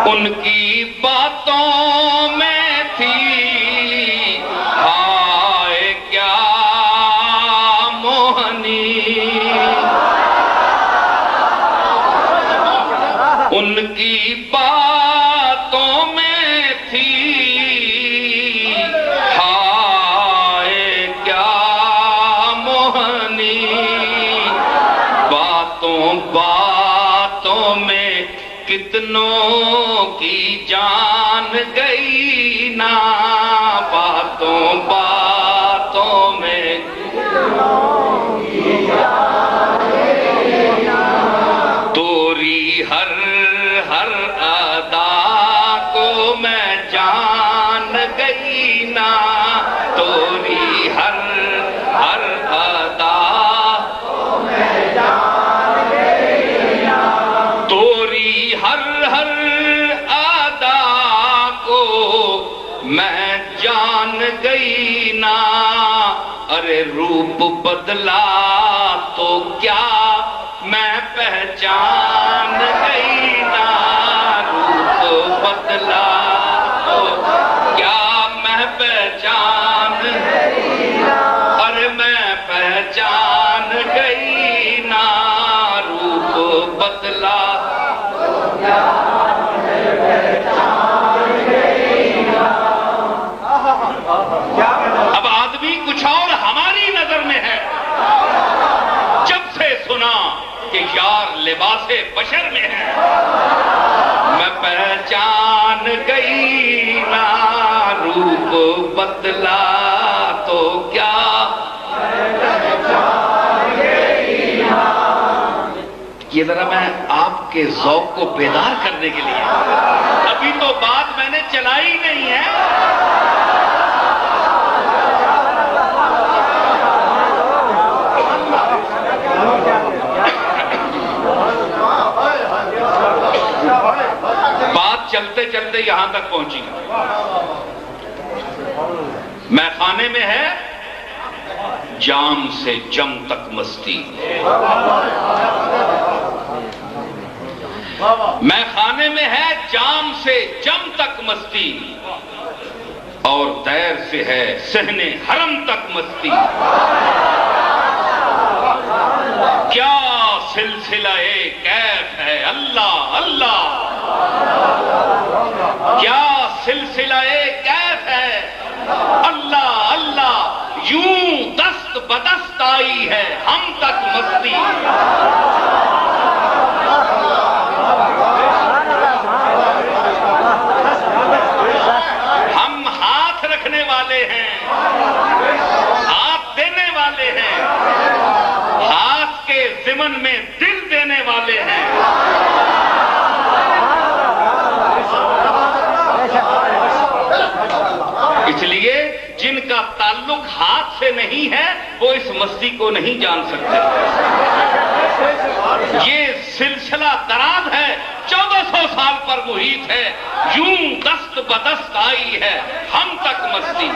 ان کی باتوں میں تھی ہائے کیا موہنی، ان کی باتوں میں تھی ہائے کیا موہنی، باتوں میں کتنوں کی جان گئی نا، باتوں میں کتنوں کی جان گئی نا، توری ہر ادا کو میں جان گئی نا، توری ہر ادا کو میں جان گئی نا، توری ہر ادا کو میں جان گئی نا، ارے روپ بدلا تو کیا میں پہچان گئی نا، روپ بدلا تو کیا میں پہچان گئی نا، ارے میں پہچان گئی نا، روپ بدلا تو کیا میں پہچان گئی نا۔ اب آدمی کچھ اور ہماری نظر میں ہے، جب سے سنا کہ یار لباس بشر میں ہے، میں پہچان گئی نا، روپ بدلا تو کیا پہچان گئی نا۔ یہ ذرا میں آپ کے ذوق کو بیدار کرنے کے لیے، ابھی تو بات میں نے چلائی نہیں ہے، بات چلتے چلتے یہاں تک پہنچی۔ میں خانے میں ہے جام سے جم تک مستی، میں خانے میں ہے جام سے جم تک مستی، اور دیر سے ہے صحن حرم تک مستی، کیا سلسلہ کیف ہے اللہ اللہ، کیا سلسلہ کیف ہے اللہ اللہ، یوں دست بدست آئی ہے ہم تک مستی، ہم ہاتھ رکھنے والے ہیں، ہاتھ دینے والے ہیں، ہاتھ کے ضمن میں دل دینے والے ہیں، اس لیے جن کا تعلق ہاتھ سے نہیں ہے وہ اس مستی کو نہیں جان سکتے۔ یہ سلسلہ دراز ہے، 1400 سال پر محیط ہے، یوں دست بدست آئی ہے ہم تک مستی۔